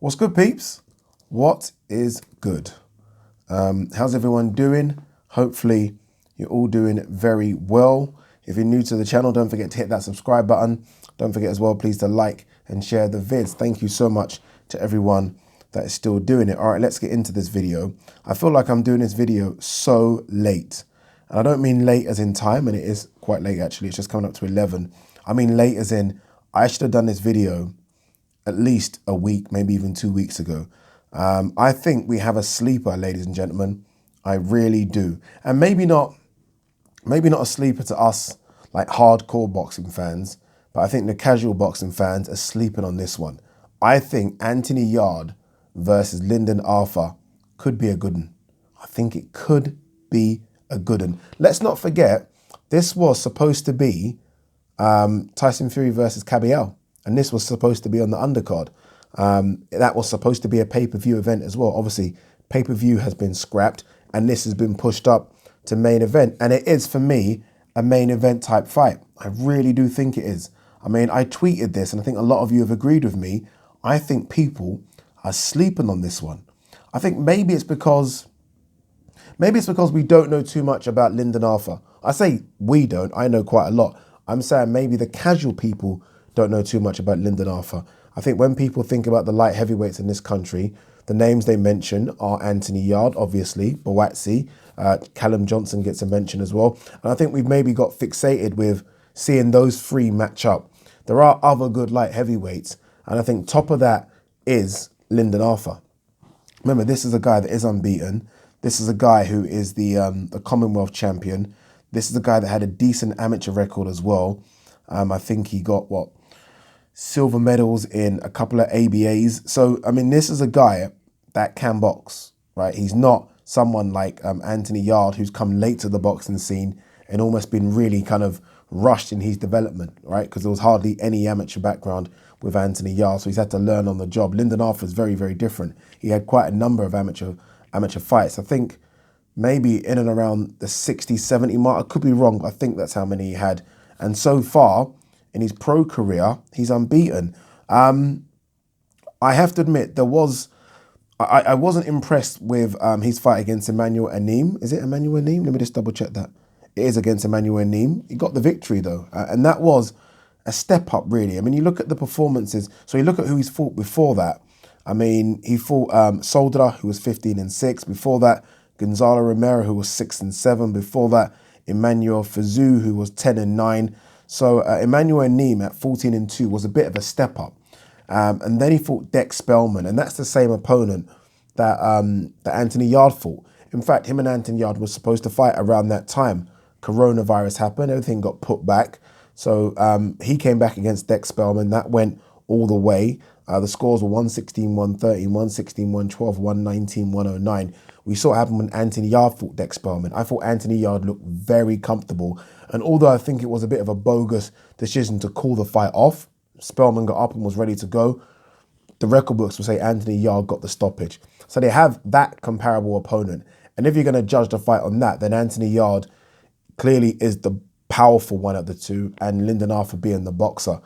What's good, peeps? What is good? How's everyone doing? Hopefully you're all doing very well. If you're new to the channel, don't forget to hit that subscribe button. Don't forget as well, please, to like and share the vids. Thank you so much to everyone that is still doing it. All right, let's get into this video. I feel like I'm doing this video so late. And I don't mean late as in time, and it is quite late actually. It's just coming up to 11. I mean late as in I should have done this video at least a week, maybe even 2 weeks ago. I think we have a sleeper, ladies and gentlemen. I really do. And maybe not a sleeper to us like hardcore boxing fans, but I think the casual boxing fans are sleeping on this one. I think Anthony Yarde versus Lyndon Arthur could be a good one. I think it could be a good one. Let's not forget, this was supposed to be Tyson Fury versus Cabiel, and this was supposed to be on the undercard. That was supposed to be a pay-per-view event as well. Obviously, pay-per-view has been scrapped, and this has been pushed up to main event. And it is, for me, a main event type fight. I really do think it is. I mean, I tweeted this, and I think a lot of you have agreed with me. I think people are sleeping on this one. I think maybe it's because we don't know too much about Lyndon Arthur. I say we don't. I know quite a lot. I'm saying maybe the casual people don't know too much about Lyndon Arthur. I think when people think about the light heavyweights in this country, the names they mention are Anthony Yarde, obviously, Boatsi, Callum Johnson gets a mention as well. And I think we've maybe got fixated with seeing those three match up. There are other good light heavyweights, and I think top of that is Lyndon Arthur. Remember, this is a guy that is unbeaten. This is a guy who is the Commonwealth champion. This is a guy that had a decent amateur record as well. I think he got, silver medals in a couple of ABAs. So, I mean, this is a guy that can box, right? He's not someone like Anthony Yarde, who's come late to the boxing scene and almost been really kind of rushed in his development, right? Because there was hardly any amateur background with Anthony Yarde, so he's had to learn on the job. Lyndon Arthur is very, very different. He had quite a number of amateur fights. I think maybe in and around the 60, 70 mark. I could be wrong, but I think that's how many he had. And so far, in his pro career, he's unbeaten. I have to admit, I wasn't impressed with his fight against Emmanuel Anim. Is it Emmanuel Anim? Let me just double check that. It is against Emmanuel Anim. He got the victory though, and that was a step up really. I mean, you look at the performances, so you look at who he's fought before that. I mean, he fought Soldra, who was 15-6. Before that, Gonzalo Romero, who was 6-7. Before that, Emmanuel Fizou, who was 10-9. So Emmanuel Anim at 14-2 was a bit of a step up. And then he fought Dex Spellman, and that's the same opponent that Anthony Yarde fought. In fact, him and Anthony Yarde were supposed to fight around that time. Coronavirus happened, everything got put back. So he came back against Dex Spellman. That went all the way. The scores were 116, 113, 116, 112, 119, 109. We saw it happen when Anthony Yarde fought Dex Spellman. I thought Anthony Yarde looked very comfortable. And although I think it was a bit of a bogus decision to call the fight off, Spellman got up and was ready to go. The record books will say Anthony Yarde got the stoppage. So they have that comparable opponent. And if you're going to judge the fight on that, then Anthony Yarde clearly is the powerful one of the two, and Lyndon Arthur being the boxer.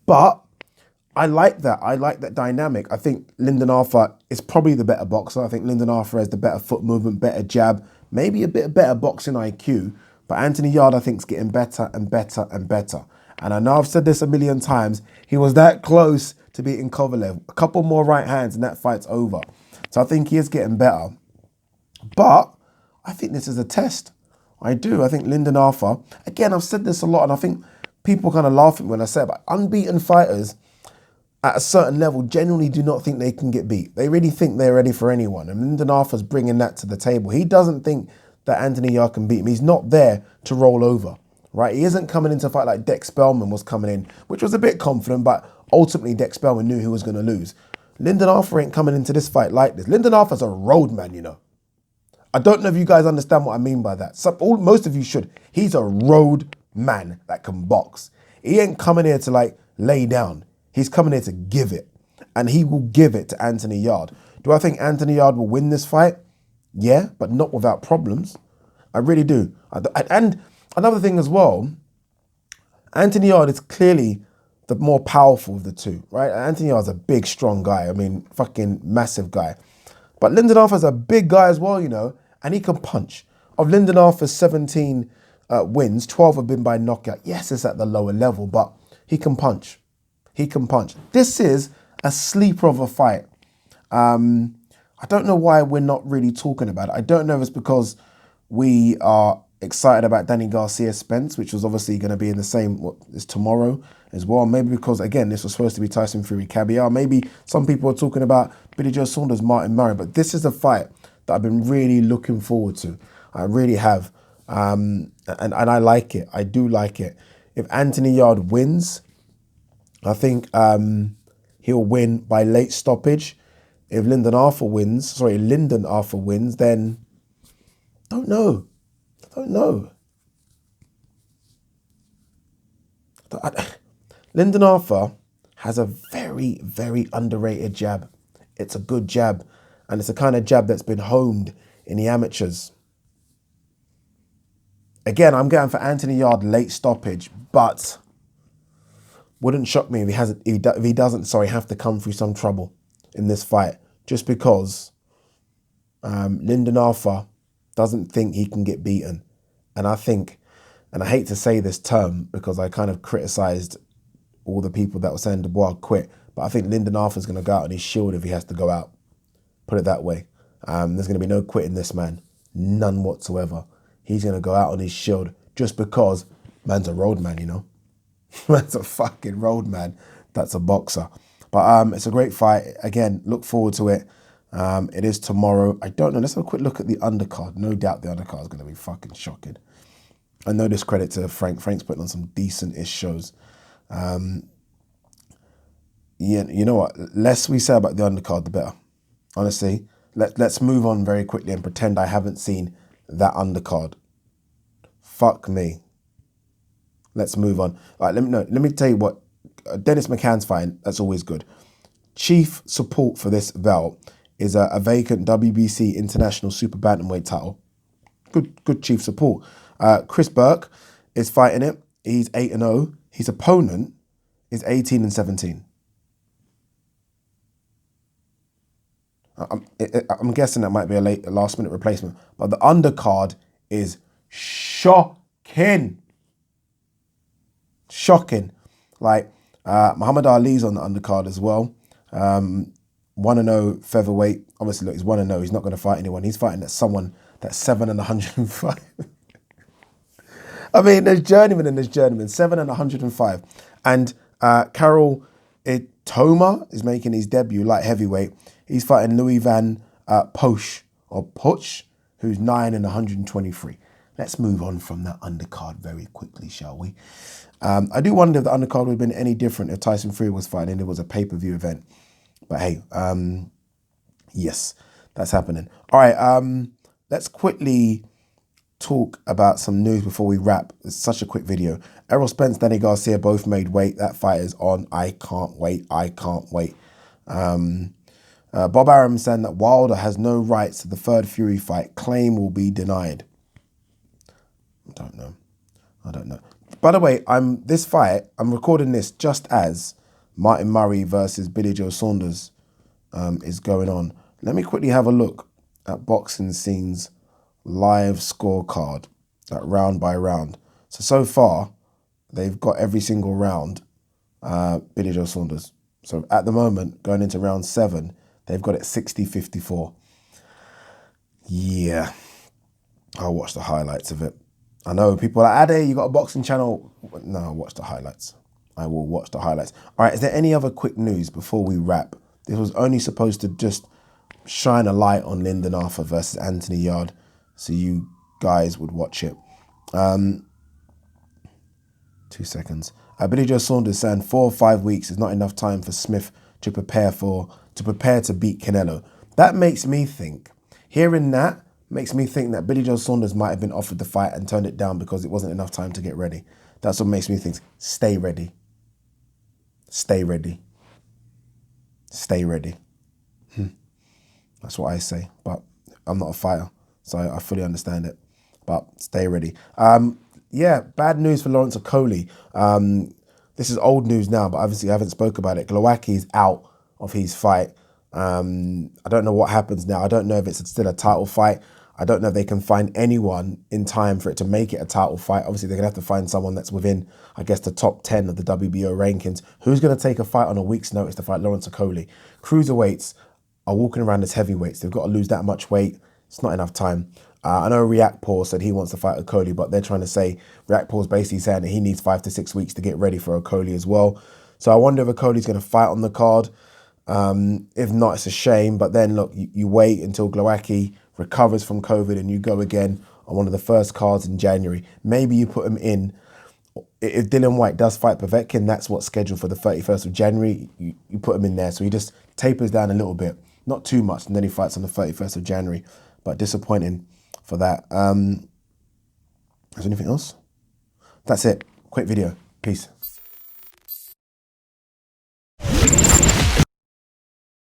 But I like that. I like that dynamic. I think Lyndon Arthur is probably the better boxer. I think Lyndon Arthur has the better foot movement, better jab, maybe a bit better boxing IQ. But Anthony Yarde, I think, is getting better and better and better. And I know I've said this a million times. He was that close to beating Kovalev. A couple more right hands and that fight's over. So I think he is getting better. But I think this is a test. I do. I think Lyndon Arthur, again, I've said this a lot, and I think people kind of laugh at me when I say it, but unbeaten fighters at a certain level genuinely do not think they can get beat. They really think they're ready for anyone. And Lyndon Arthur's bringing that to the table. He doesn't think that Anthony Yarde can beat him. He's not there to roll over, right? He isn't coming into a fight like Dex Spellman was coming in, which was a bit confident, but ultimately Dex Spellman knew he was going to lose. Lyndon Arthur ain't coming into this fight like this. Lyndon Arthur's a roadman, you know. I don't know if you guys understand what I mean by that. Most of you should. He's a road man that can box. He ain't coming here to like lay down. He's coming here to give it. And he will give it to Anthony Yarde. Do I think Anthony Yarde will win this fight? Yeah, but not without problems. I really do. And another thing as well, Anthony Yarde is clearly the more powerful of the two, right? Anthony Yarde's a big, strong guy. I mean, fucking massive guy. But Lyndon Arthur's a big guy as well, you know, and he can punch. Of Lyndon Arthur's 17 wins, 12 have been by knockout. Yes, it's at the lower level, but he can punch. He can punch. This is a sleeper of a fight. I don't know why we're not really talking about it. I don't know if it's because we are excited about Danny Garcia Spence, which was obviously going to be in the same, it's tomorrow as well. Maybe because, again, this was supposed to be Tyson Fury Caviar. Maybe some people are talking about Billy Joe Saunders, Martin Murray. But this is a fight that I've been really looking forward to. I really have. And I like it. I do like it. If Anthony Yarde wins, I think he'll win by late stoppage. If Lyndon Arthur wins, then don't know. Lyndon Arthur has a very, very underrated jab. It's a good jab, and it's a kind of jab that's been honed in the amateurs. Again, I'm going for Anthony Yarde late stoppage, but wouldn't shock me if he doesn't have to come through some trouble in this fight, just because Lyndon Arthur doesn't think he can get beaten. And I think, and I hate to say this term because I kind of criticised all the people that were saying Dubois quit, but I think Lyndon Arthur's going to go out on his shield if he has to go out. Put it that way. There's going to be no quitting this man. None whatsoever. He's going to go out on his shield just because man's a road man, you know. Man's a fucking road man. That's a boxer. But it's a great fight. Again, look forward to it. It is tomorrow. I don't know. Let's have a quick look at the undercard. No doubt the undercard is going to be fucking shocking. I know discredit to Frank. Frank's putting on some decent-ish shows. Yeah, you know what? Less we say about the undercard, the better. Honestly, let's move on very quickly and pretend I haven't seen that undercard. Fuck me. Let's move on. All right, let me tell you what. Dennis McCann's fighting. That's always good. Chief support for this belt is a vacant WBC International Super Bantamweight title. Good chief support. Chris Burke is fighting it. He's 8-0. His opponent is 18-17. I'm guessing that might be a last minute replacement, but the undercard is shocking. Like Muhammad Ali's on the undercard as well. 1-0 featherweight. Obviously, look, he's 1-0. He's not going to fight anyone. He's fighting someone that's 7 and 105. I mean, there's journeyman and there's journeyman. 7 and 105. And Carol Itoma is making his debut light heavyweight. He's fighting Louis Van Poch, who's 9 and 123. Let's move on from that undercard very quickly, shall we? I do wonder if the undercard would have been any different if Tyson Fury was fighting and it was a pay-per-view event. But hey, yes, that's happening. All right, let's quickly talk about some news before we wrap. It's such a quick video. Errol Spence, Danny Garcia both made weight. That fight is on. I can't wait. Bob Arum saying that Wilder has no rights to the third Fury fight. Claim will be denied. I don't know. By the way, I'm recording this just as Martin Murray versus Billy Joe Saunders is going on. Let me quickly have a look at Boxing Scene's live scorecard, like round by round. So far, they've got every single round, Billy Joe Saunders. So at the moment, going into round 7, they've got it 60-54. Yeah, I'll watch the highlights of it. I know people are like, Ade, you got a boxing channel? No, I'll watch the highlights. I will watch the highlights. All right, is there any other quick news before we wrap? This was only supposed to just shine a light on Lyndon Arthur versus Anthony Yarde, so you guys would watch it. 2 seconds. Billy Joe Saunders saying 4 or 5 weeks is not enough time for Smith to prepare to beat Canelo. That makes me think. Hearing that makes me think that Billy Joe Saunders might have been offered the fight and turned it down because it wasn't enough time to get ready. That's what makes me think. Stay ready. That's what I say. But I'm not a fighter, so I fully understand it. But stay ready. Yeah, bad news for Lawrence Okoli. this is old news now, but obviously I haven't spoke about it. Glowacki is out of his fight. I don't know what happens now. I don't know if it's still a title fight. I don't know if they can find anyone in time for it to make it a title fight. Obviously, they're going to have to find someone that's within, I guess, the top 10 of the WBO rankings. Who's going to take a fight on a week's notice to fight Lawrence Okolie? Cruiserweights are walking around as heavyweights. They've got to lose that much weight. It's not enough time. I know Riakporhe said he wants to fight Okolie, but they're trying to say, Riakporhe's basically saying that he needs 5 to 6 weeks to get ready for Okolie as well. So I wonder if Okolie's going to fight on the card. If not, it's a shame. But then, look, you wait until Glowacki recovers from COVID and you go again on one of the first cards in January. Maybe you put him in. If Dillian Whyte does fight Povetkin, that's what's scheduled for the 31st of January. You put him in there. So he just tapers down a little bit. Not too much. And then he fights on the 31st of January. But disappointing for that. Is there anything else? That's it. Quick video. Peace.